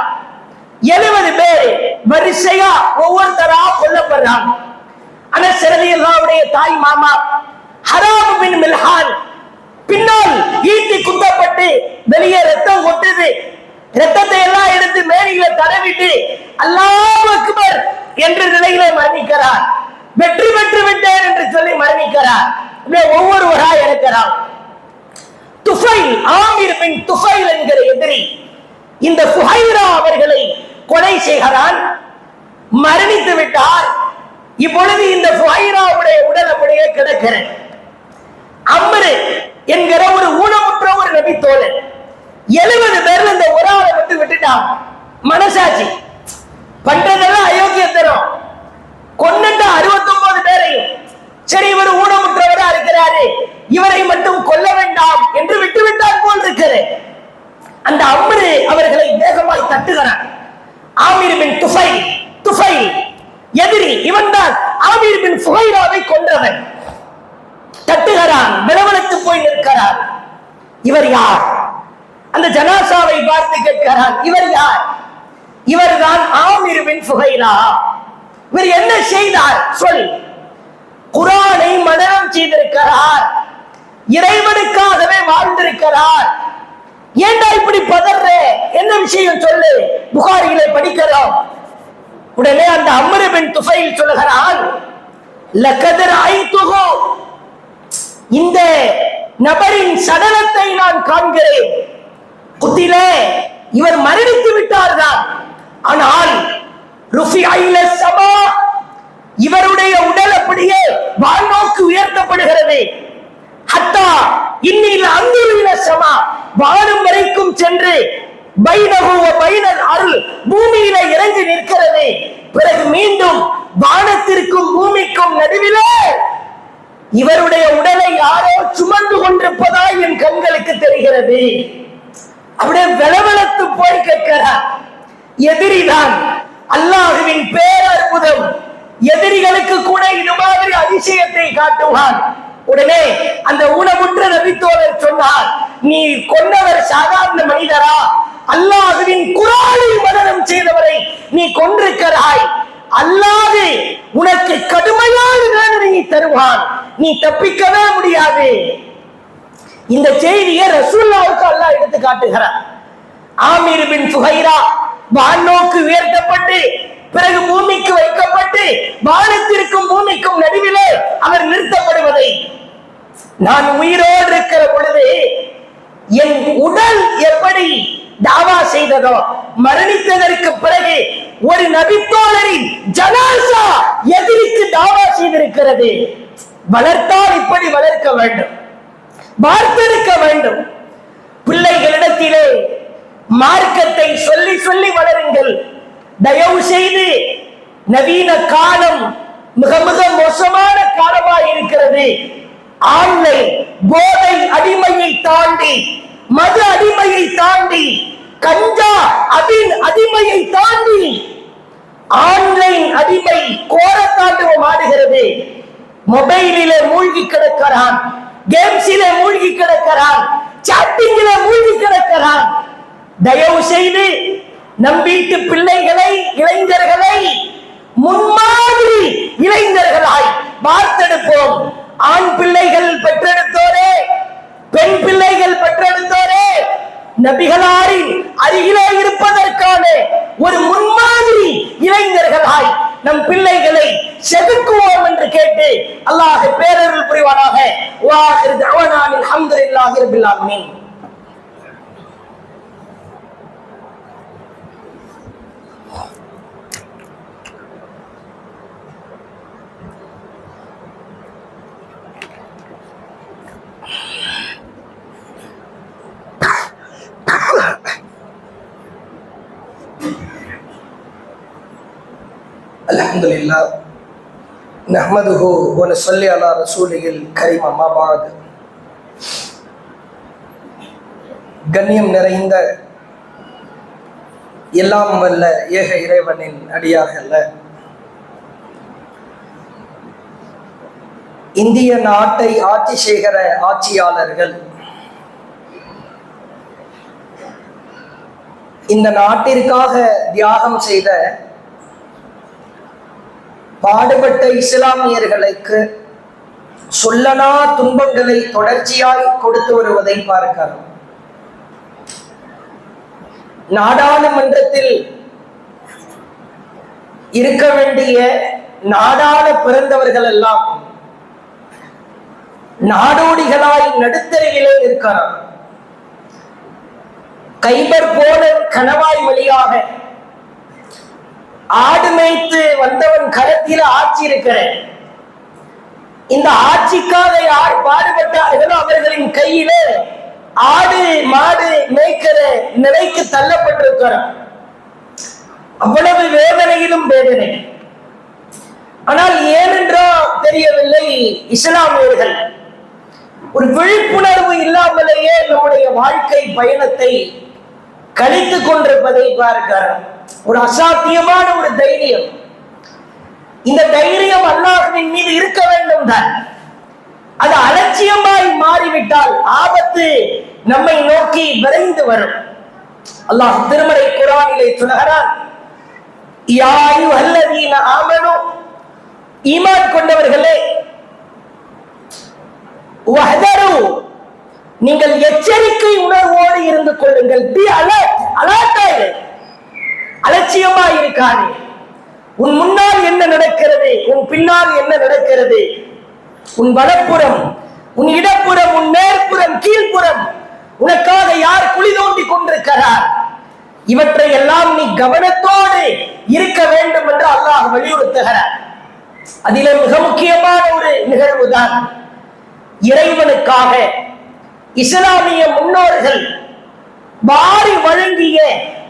70 பேர் வரிசையா ஒவ்வொருத்தரா கொல்லப்படுறாங்க. அனஸ் ரலியல்லாஹுடைய தாய் மாமா ஹராம் பின் மில்ஹான் பின்னால் ஈட்டி குத்தப்பட்டு வெளியே ரத்தம் கொட்டுது. ரத்தத்தை எல்லாம் எடுத்து மேனியில தடவிட்டு அல்லாஹ் அக்பர் என்ற நிலையில மரணிக்கிறார். வெற்றி பெற்று விட்டேன் என்று சொல்லி மரணிக்கிறார். ஒவ்வொருவரா இருக்கிறார். துஃபைல், ஆமீர் பின் துஃபைல் என்கிற எதிரி இந்த ஃபுஹைரா அவர்களை கொலை செய்கிறான். மரணித்து விட்டார். இப்பொழுது இந்த ஃபுஹைராவுடைய உடல் அப்படியே கிடக்கிறது. அம்ரு என்கிற ஒரு ஊனமுற்ற ஒரு நபி தோழர் 70 பேர்ல இந்த ஒரு ஆளை விட்டுட்டான். மனசாட்சி பண்றதெல்லாம் அயோக்கியத்தனம். கொன்னுட்ட 69 பேரையும் சரி, இவர் ஊனமுற்றவரா இருக்கிறாரு, இவரை மட்டும் கொல்ல வேண்டாம் என்று விட்டுவிட்டார் போல் இருக்கிறது. அந்த அம்ரு அவர்களை வேகமாய் தட்டுகிறார். ஆமீர் பின் துஃபைல் எதிரி, இவன் தான் ஆமீர் பின் ஃபுஹைராவை கொன்றவன். தட்டுகிறான், விளவலத்து போய் நிற்கிறார். இவர் யார்? அந்த ஜனாசாவை பார்த்து கேட்கிறான், இவர் யார்? இவர்தான் ஆமீர் பின் ஃபுஹைரா. இவர் என்ன செய்தார் சொல்? குர்ஆனை மனனம் செய்திருக்கிறார், இறைவனுக்காகவே வாழ்ந்திருக்கிறார். ஏண்டா இப்படி பதற? என்ன விஷயம் சொல்லு? புகாரியிலே படிக்கிறோம். உடனே அந்த அம்ரு பின் துஃபைல் சொல்லுகிறான், லகத் ரஅய்துஹு, இந்த நபரின் சடலத்தை நான் காண்கிறேன். குத்திலே, இவர் மரணித்து விட்டார்தான். ஆனால் ருஃபிஅ இலா ஸமா, இவருடைய உடல் அப்படியே வானோக்கு உயர்த்தப்படுகிறது. ஹத்தா இன்னில் அன்துரு இலா ஸமா, வானம் வரைக்கும் சென்று பைனஹு வ பைனல் அருள், பூமியில இறங்கி நிற்கிறது. பிறகு மீண்டும் வானத்திற்கும் பூமிக்கும் நடுவிலே இவருடைய உடலை யாரோ சுமந்து கொண்டிருப்பதாய் என் கண்களுக்கு தெரிகிறது. அப்படியே வெளவெளத்து போய் கேட்கிறார். எதிரிதான். அல்லாஹ்வின் பேரற்புதம். எதிரிகளுக்கு கூட இது மாதிரி அதிசயத்தை காட்டுவான். உடனே அந்த ஊனமுற்ற நபித்தோழர் சொன்னார், நீ கொண்டவர் சாதாரண மனிதரா அல்லாஹ்வின் குர்ஆனை மனனம் செய்தவரை நீ கொன்றிருக்கிறாய். அல்லாஹ் உனக்கு கடுமையான தண்டனையை தருவான், நீ தப்பிக்கவே முடியாது. இந்த செய்தியை ரசூலுல்லாஹ்வுக்கு அல்லாஹ் எடுத்து காட்டுகிறார். ஆமீர் பின் ஃபுஹைரா வானோக்கு உயர்த்தப்பட்டு பிறகு பூமிக்கு வைக்கப்பட்டு வானத்திற்கும் பூமிக்கும் நடுவிலே அவர் நிறுத்தப்படுவதை நான் உயிரோடு இருக்கிற பொழுது என் உடல் எப்படி தாவா செய்ததோ, மரணித்ததற்கு பிறகு ஒரு நபித்தோழரின் ஜனாசா எதிரிக்கு தாவா செய்திருக்கிறது. வளர்த்தால் இப்படி வளர்க்க வேண்டும், வார்த்தெடுக்க வேண்டும். பிள்ளைகளிடத்திலே மார்க்கத்தை சொல்லி சொல்லி வளருங்கள். தயவு செய்து நவீன காலம் மிக மிக மோசமான காலமாக இருக்கிறது. ஆன்லைன் போதை அடிமையை தாண்டி, மது அடிமையை தாண்டி, கஞ்சா அடிமையை தாண்டி ஆன்லைன் அடிமை கோரத்தாண்டவம் ஆடுகிறது. மொபைலிலே மூழ்கி கிடக்கிறான், கேம்ஸிலே மூழ்கி கிடக்கிறான், சாட்டிங்கிலே மூழ்கி கிடக்கிறான். தயவு செய்து நம் வீட்டு பிள்ளைகளை, இளைஞர்களை முன்மாதிரி இளைஞர்களாய் வார்த்தெடுப்போம். ஆண் பிள்ளைகள் பெற்றெடுத்தோரே, பெண் பிள்ளைகள் பெற்றெடுத்தோரே, நபிகளாரின் அருகிலே இருப்பதற்கான ஒரு முன்மாதிரி இளைஞர்களாய் நம் பிள்ளைகளை செதுக்குவோம் என்று கேட்டு அல்லாஹ் பேரருள் புரிவானாக. வாஹிரு தஅவானா அல்ஹம்துலில்லாஹி ரப்பில் ஆலமீன். அல்ஹம்துலில்லாஹ் நஹ்மதுஹு வ நஸல்லி அலா ரசூலில் கரீம். அம்மா பாத். கண்ணியம் நிறைந்த எல்லாம் வல்ல ஏக இறைவனின் அடியார்கள, இந்திய நாட்டை ஆட்சி செய்கிற ஆட்சியாளர்கள் இந்த நாட்டிற்காக தியாகம் செய்த பாடுபட்ட இஸ்லாமியர்களுக்கு சொல்லனா துன்பங்களை தொடர்ச்சியாய் கொடுத்து வருவதை பார்க்கிறோம். நாடாளுமன்றத்தில் இருக்க வேண்டிய நாடாள பிறந்தவர்கள் எல்லாம் நாடோடிகளாய் நடுத்தருவிலே இருக்கிறார். கைபர் போல கணவாய் வழியாக ஆடு மேய்த்து வந்தவன் கரத்தில ஆட்சி இருக்கிற இந்த ஆட்சிக்காக யார் பாடுபட்டார்களோ அவர்களின் கையில ஆடு மாடு மேய்க்கிற நிலைக்கு தள்ளப்பட்டிருக்கிறார். அவ்வளவு வேதனையிலும் வேதனை. ஆனால் ஏனென்றோ தெரியவில்லை, இஸ்லாமியர்கள் ஒரு விழிப்புணர்வு இல்லாமலேயே நம்முடைய வாழ்க்கை பயணத்தை கழித்துக் கொண்டிருப்பதை பார்க்கிறார். ஒரு அசாத்தியமான ஒரு தைரியம். இந்த தைரியம் அல்லாஹ்வின் மீது இருக்க வேண்டும் தான். அது அலட்சியமாய் மாறிவிட்டால் ஆபத்து நம்மை நோக்கி விரைந்து வரும். அல்லாஹ் திருமறை குர்ஆனிலே சொல்கிறான், யா அய்யுஹல்லதீன ஆமனு, ஈமான் கொண்டவர்களே, வஹதரு, நீங்கள் எச்சரிக்கை உணர்வோடு இருந்து கொள்ளுங்கள். பி அலர்ட், அலர்ட்டாய், அலட்சியமாய் இருக்காது. உன் முன்னால் என்ன நடக்கிறது, உன் பின்னால் என்ன நடக்கிறது, உன் வலப்புறம், உன் இடப்புறம், உன் மேற்புறம், கீழ்ப்புறம் உனக்காக யார் குழி தோண்டி கொண்டிருக்கிறார், இவற்றை எல்லாம் நீ கவனத்தோடு இருக்க வேண்டும் என்று அல்லாஹ் வலியுறுத்துகிறார். அதிலே மிக முக்கியமான ஒரு நிகழ்வு தான் இறைவனுக்காக இஸ்லாமிய முன்னோர்கள் வாரி வழங்கிய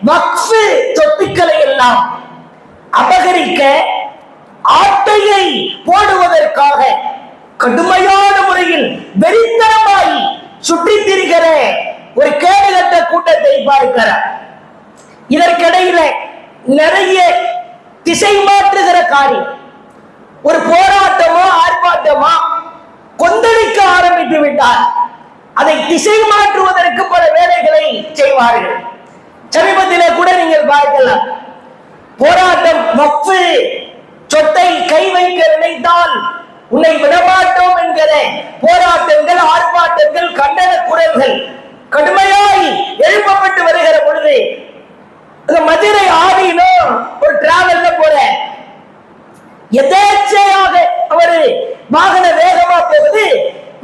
வக்ஃபு சொத்துக்களை எல்லாம் அபகரிக்க, ஆட்டையை போடுவதற்காக கடுமையான முறையில் வெறித்தனமாய் சுற்றி திரிகிற ஒரு கேடுகட்ட கூட்டத்தை பார்க்கிறார். இதற்கிடையில நிறைய திசை மாற்றுகிற காரியம், ஒரு போராட்டமோ ஆர்ப்பாட்டமோ கொந்தளிக்க ஆரம்பித்து விட்டார். அதை திசை மாற்றுவதற்கு பல வேலைகளை செய்வார்கள். பார்க்கலாம். போராட்டம் வக்ஃப் சொத்தை கை வைக்க நினைத்தால் உன்னை விடமாட்டோம் என்கிற போராட்டங்கள், ஆர்ப்பாட்டங்கள், கண்டன குரல்கள் கடுமையாய் எழுப்பப்பட்டு வருகிற பொழுது மதுரை ஆதீனம் ஒரு டிராவல்ல போற எதேச்சையாக அவரு வாகன வேகமா போகுது,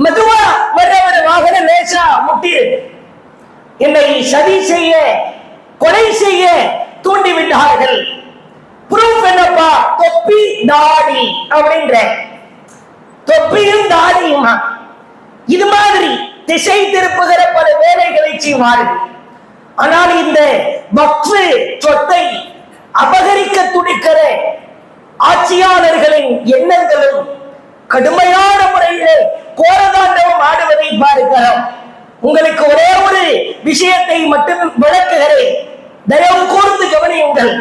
மெதுவா வர்ற வாகன லேசா முட்டியது. என்னை சதி செய்ய, கொலை செய்ய தூண்டி விட்டார்கள். ப்ரூஃப் என்னப்பா? தொப்பி தாடி அப்படின்ற தொப்பியும் தாடியுமா. இது மாதிரி திசை திருப்புகிற பல வேலைகளை செய்வார்கள். ஆனால் இந்த வக்ஃப் சொத்தை அபகரிக்க துடிக்கிற ஆட்சியாளர்களின் எண்ணங்களும் கடுமையான முறையிலே கோரதாண்டவம் ஆடுவதை பார்க்கிறோம். உங்களுக்கு ஒரே ஒரு விஷயத்தை மட்டும் விளக்குகிறேன், தயவு கூர்ந்து கவனியுங்கள்.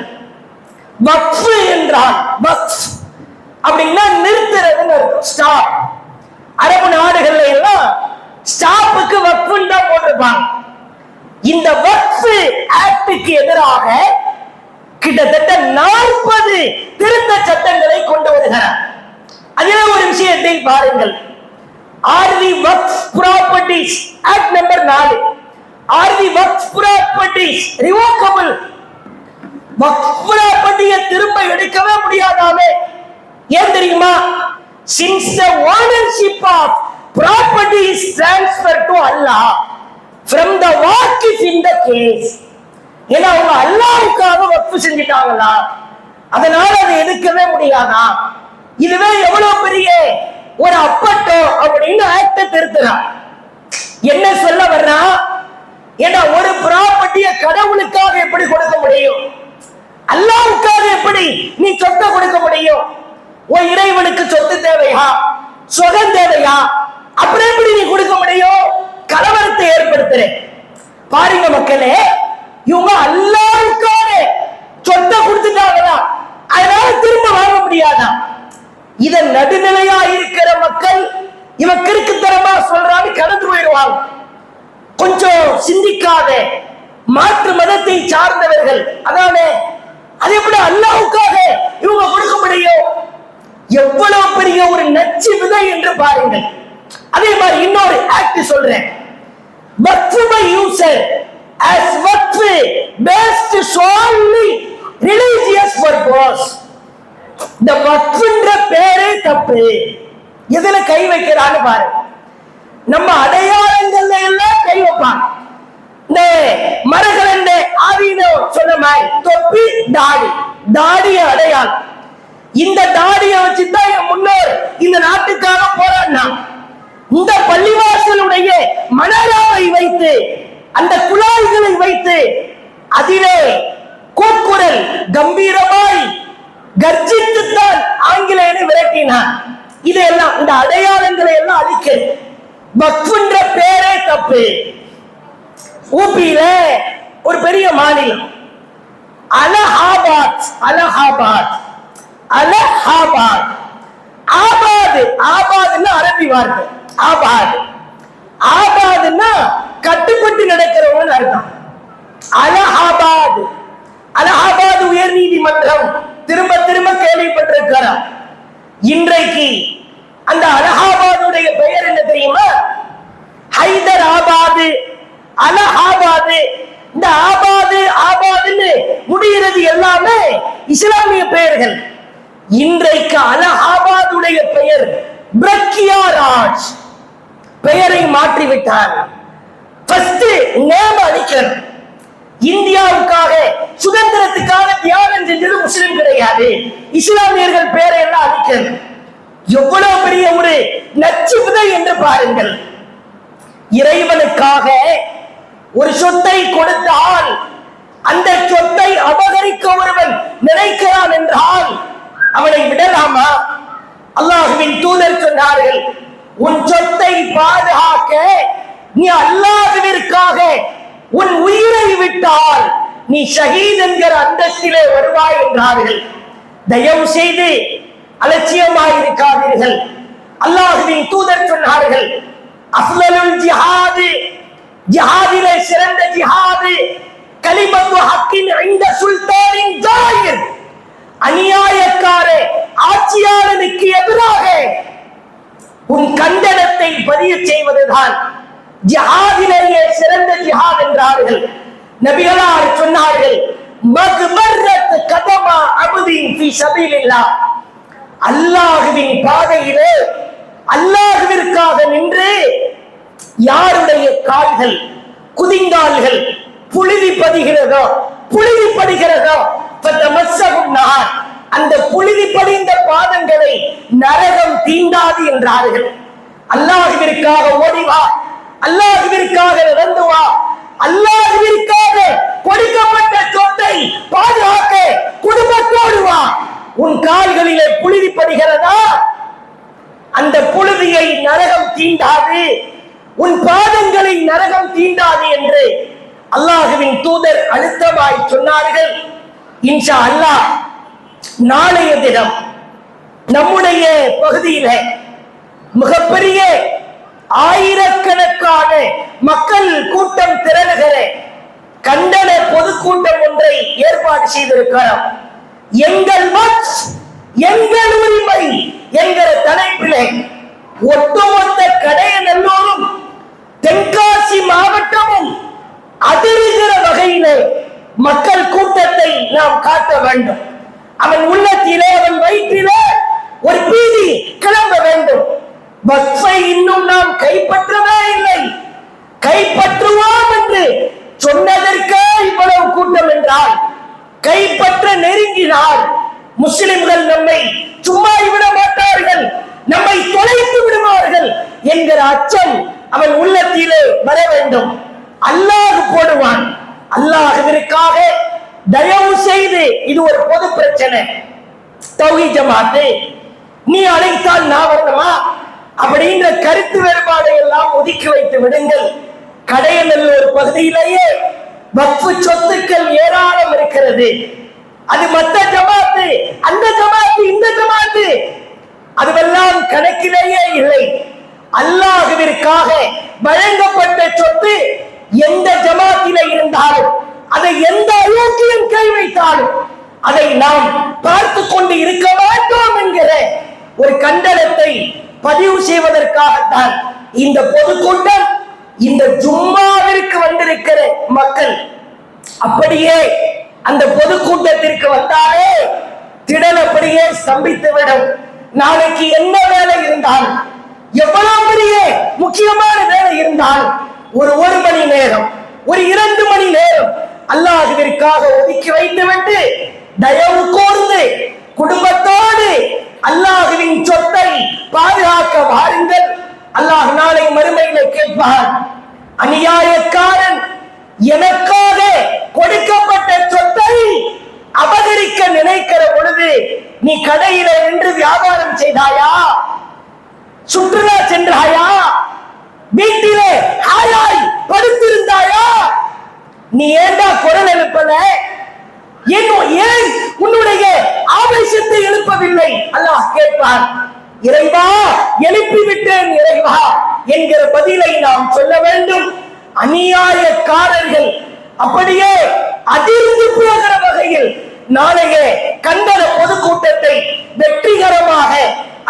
வக்ஃப் என்றால் வக்ஃப் அப்படின்னா நிறுத்துறதுன்னு அர்த்தம், ஸ்டாப். அரபு நாடுகள்ல எல்லாம் ஸ்டாப்புக்கு வக்ஃப்னு தான் போட்டிருப்பாங்க. இந்த வக்ஃப் ஆக்டுக்கு எதிராக கிட்டத்தட்ட 40 திருத்த சட்டங்களை கொண்டு வருகிறார். அதில் ஒரு விஷயத்தை பாருங்கள். Are the Waqf Properties Act number 4 are the Waqf Properties revocable? வக்ஃப் ப்ராப்பர்ட்டியை திரும்ப எடுக்கவே முடியாதாமே. ஏன் தெரியுமா? Since the ownership of property is transferred to Allah from the waqif in the case. ஏன்னா அவங்க அல்லாஹ்வுக்காக வக்ஃப் செஞ்சிட்டாங்களா, அதனால அதை எடுக்கவே முடியாதா. இதுவே எவ்வளவு பெரிய ஒரு அப்பட்டம் அப்படின்னு ஆக்ட திருத்துறான். என்ன சொல்ல வர்றா? ஏன்னா ஒரு ப்ராப்பர்ட்டியை கடவுளுக்காக எப்படி கொடுக்க முடியும்? அல்லாஹ்வுக்காக எப்படி நீ சொத்தை கொடுக்க முடியும்? உன் இறைவனுக்கு சொத்து தேவையா, சுகம் தேவையா? அப்புறம் எப்படி நீ கொடுக்க முடியும்? கலவரத்தை ஏற்படுத்துறேன் பாருங்க மக்களே. இவங்க அல்லாஹ்வுக்காக சொத்தை கொடுத்துட்டாங்களா, அதனால திரும்ப வாங்க முடியாதா? இத நடுநிலையா இருக்கிற மக்கள் இவன் கிறுக்குத்தனமா சொல்றான்னு கடந்து போயிடுவாங்க. கொஞ்சம் சிந்திக்காத மாற்று மதத்தை சார்ந்தவர்கள் அதானே, அது எப்படி அல்லாஹ்வுக்காக இவங்க கொடுக்க முடியும்? எவ்வளவு பெரிய ஒரு நச்சு விதை என்று பாருங்கள். அதே மாதிரி இன்னொரு ஆக்ட் சொல்றேன். Waqf by user as waqf based solely religious purpose. இந்த வக்ஃப்ன்ற பேரே தப்பு. எதுல கை வைக்கிறான்னு பாரு. நம்ம அடையாளங்கள்ல எல்லாம் கை வைப்பான். இந்த மரகலண்ட ஆதீனம் சொன்ன மாதிரி தொப்பி தாடி, தாடிய அடையாளம். இந்த தாடியை வச்சுதான் என் முன்னோர் இந்த நாட்டுக்காக போராடினான். இந்த பள்ளிவாசலுடைய மணராவை வைத்து, அந்த குழாய்களை வைத்து அதிலே கூக்குரல் கம்பீரமாய் கர்ஜித்துத்தான் ஆங்கிலேயனை விரட்டினான். இதெல்லாம் இந்த அடையாளங்களை எல்லாம் அழிக்க வக்ஃப்ன்ற பேரே தப்பு. ஊபியில ஒரு பெரிய மாநிலம் அலகாபாத், அலகாபாத், அலகாபாத். ஆபாத், ஆபாத்னா அரபி வார்த்தை. ஆபாத், ஆபாத்னா கட்டுப்பட்டு நடக்கிறவங்க அர்த்தம். அலகாபாத், அலகாபாத் உயர் நீதிமன்றம் திரும்ப திரும்ப கேள்விப்பட்டிருக்கிறார். இன்றைக்கு அந்த அலகாபாதுடைய பெயர் என்ன தெரியுமா? ஹைதராபாத், அலகாபாத். இந்த ஆபாது ஆபாதுன்னு முடிகிறது எல்லாமே இஸ்லாமிய பெயர்கள். இன்றைக்கு அலகாபாதுடைய பெயர் பிரக்யா ராஜ், பெயரை மாற்றிவிட்டார். First name அளிக்கணும். இந்தியாவுக்காக சுதந்திரத்துக்காக தியாகம் செஞ்சது முஸ்லிம் கிடையாது, இஸ்லாமியர்கள் பேரை எல்லாம் அளிக்கணும். எவ்வளவு பெரிய ஒரு நச்சு விதை என்று பாருங்கள். இறைவனுக்காக ஒரு சொத்தை கொடுத்தால் அந்த சொத்தை அபகரிக்க ஒருவன் நினைக்கிறான் என்றால் அவனை விடலாமா? அல்லாஹ்வின் தூதர் சொன்னார்கள், உன் சொத்தை பாதுகாக்க நீ அல்லாஹ்விற்காக உன் உயிரை விட்டால் நீ ஷஹீத் என்கிற அந்தஸ்திலே வருவாய் என்றார்கள். தயவு செய்து அலட்சியமாயிருக்காதீர்கள். அல்லாஹ்வின் தூதர் சொன்னார்கள், அஃலலுல் ஜிஹாது, ஜிஹாதிலே சிறந்த ஜிஹாது கலிமத்து ஹக்கின் இன்த சுல்தான் ஜிஹாதிலேயே சிறந்த ஜிஹாத் என்றார்கள். நபிகளார் சொன்னார்கள், மக்பர்ரத் கதமா அப்தின் ஃபீ ஸபீலில்லாஹ், அல்லாஹ்வின் பாதையிலே அல்லாஹ்விற்காக நின்று யாருடைய கால்கள் குதிங்கால்கள் புழுதி படுகிறதோ அந்த புழுதி படிந்த பாதங்களை நரகம் தீண்டாது என்றார்கள். அல்லாஹ்விற்காக ஓடிவா, அல்லாஹ்விற்காக நடந்து வா, அல்லாஹ்விற்காக கொடுக்கப்பட்ட சொத்தை பாதுகாக்க குடும்பத்தோடு வா. உன் கால்களிலே புழுதி படுகிறதா, அந்த புழுதியை நரகம் தீண்டாது, உன் பாதங்களை நரகம் தீண்டாது என்று அல்லாஹ்வின் தூதர் அழுத்தமாய் சொன்னார்கள். இன்ஷா அல்லாஹ் நாளைய தினம் நம்முடைய பகுதியில மிகப்பெரிய ஆயிரக்கணக்கான மக்கள் கூட்டம் திரளுகிற கண்டன பொதுக்கூட்டம் ஒன்றை ஏற்பாடு செய்திருக்கிறோம். எங்கள் வக்ஃப் எங்கள் உரிமை என்கிற தலைப்பிலே ஒட்டுமொத்த கடையநல்லூரும் தென்காசி மாவட்டமும் அதிர்கிற வகையிலே மக்கள் கூட்டத்தை நாம் காட்ட வேண்டும். அவன் உள்ளத்திலே அவன் வயிற்றிலே ஒரு பீதி கிளம்ப வேண்டும். வக்ஃபை இன்னும் நாம் கைப்பற்றவே இல்லை, கைப்பற்றுவோம் என்று சொன்னதற்கே இவ்வளவு கூட்டம் என்றால், கைப்பற்ற நெருங்கினால் முஸ்லிம்கள் நம்மை சும்மா விட மாட்டார்கள், நம்மை தொலைத்து விடுவார்கள் என்கிற அச்சம் அவன் உள்ளத்திலே வர வேண்டும். அல்லாஹ் போடுவான். அல்லாஹ்விற்காக தயவு செய்து, இது ஒரு பொது பிரச்சனை. தௌஹீத் ஜமாத் நீ அழைத்தால் நான் வரணுமா அப்படின்ற கருத்து வேறுபாடை எல்லாம் ஒதுக்கி வைத்து விடுங்கள். கடையநல்லூர் பகுதியிலேயே வக்ஃப் சொத்துக்கள் ஏராளம் இருக்கிறது. அது மத்த ஜமாத்து, அந்த ஜமாத்து, இந்த ஜமாத்து, அதுவெல்லாம் கணக்கிலேயே இல்லை. அல்லாஹ்விற்காக வழங்கப்பட்ட சொத்து எந்த ஜமாத்தில இருந்தாலும், அதை எந்த அயோக்கியம் கை வைத்தாலும் அதை நாம் பார்த்து கொண்டு இருக்க மாட்டோம் என்கிற ஒரு கண்டனத்தை பதிவு செய்வதற்காகத்தான் இந்த பொதுக்கூட்டம். இந்த ஜும்மாவிற்கு வந்திருக்கிற மக்கள் அப்படியே அந்த பொதுக்கூட்டத்திற்கு வந்தாலே திடல் அப்படியே ஸ்தம்பித்து விடும். நாளைக்கு என்ன வேலை இருந்தாலும், எவ்வளவு பெரிய முக்கியமான வேலை இருந்தாலும், ஒரு மணி நேரம், ஒரு 2 மணி நேரம் அல்லாஹ்விற்காக ஒதுக்கி வைத்துவிட்டு தயவு கூர்ந்து குடும்பத்தோடு அல்லாஹ்வின் சொத்தை பாதுகாக்க வாருங்கள். அல்லாஹ் நாளை மறுமையில கேட்பான், அநியாயக்காரன் எனக்காக கொடுக்கப்பட்ட சொத்தை அபகரிக்க நினைக்கிற பொழுது நீ கடையில நின்று வியாபாரம் செய்தாயா, சுற்றுலா சென்றாயா, வீட்டிலே ஆயாய் படுத்திருந்தாயா? நீ ஏண்டா குரல் எழுப்பல? ஏன் உன்னுடைய ஆவேசத்தை எழுப்பவில்லை? அல்லாஹ் கேட்பான். இறைவா, எழுப்பி விட்டேன் இறைவா என்கிற பதிலை நாம் சொல்ல வேண்டும். அநியாயக்காரர்கள் அப்படியே அதிர்ந்து போகிற வகையில் நாளைய கண்டன பொதுக்கூட்டத்தை வெற்றிகரமாக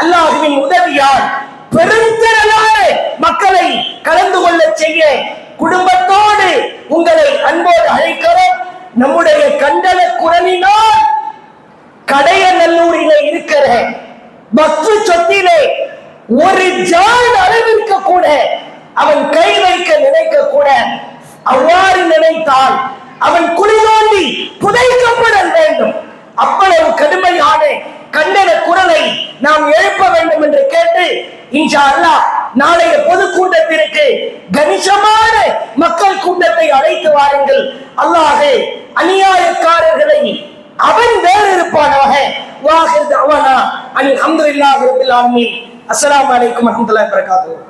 அல்லாஹ்வின் உதவியால் பெருந்திரளான மக்களை கலந்து கொள்ள செய்ய குடும்பத்தோடு உங்களை அன்போடு அழைக்கிறோம். நம்முடைய கண்டன குரலினால் கடையநல்லூரிலே இருக்கிற வக்ஃப் சொத்திலே ஒரு ஜான் அளவிற்கு கூட அவன் கை வைக்க நினைக்க கூட, அவ்வாறு நினைத்தால் அவன் குழி தோண்டி புதைக்கப்பட வேண்டும். அவ்வளவு கடுமையான கண்டன குரலை நாம் எழுப்ப வேண்டும் என்று கேட்டு, இன்ஷா அல்லாஹ் நாளைய பொதுக்கூட்டத்திற்கு கணிசமான மக்கள் கூட்டத்தை அழைத்து வாருங்கள். அல்லாஹ் அநியாயக்காரர்களை அவன் வேறு இருப்பானாக. வாஹிர் தஅவானா அல்ஹம்துலில்லாஹி ரப்பில் ஆலமீன். அஸ்ஸலாமு அலைக்கும் வரஹ்மத்துல்லாஹி வபரகாத்துஹு.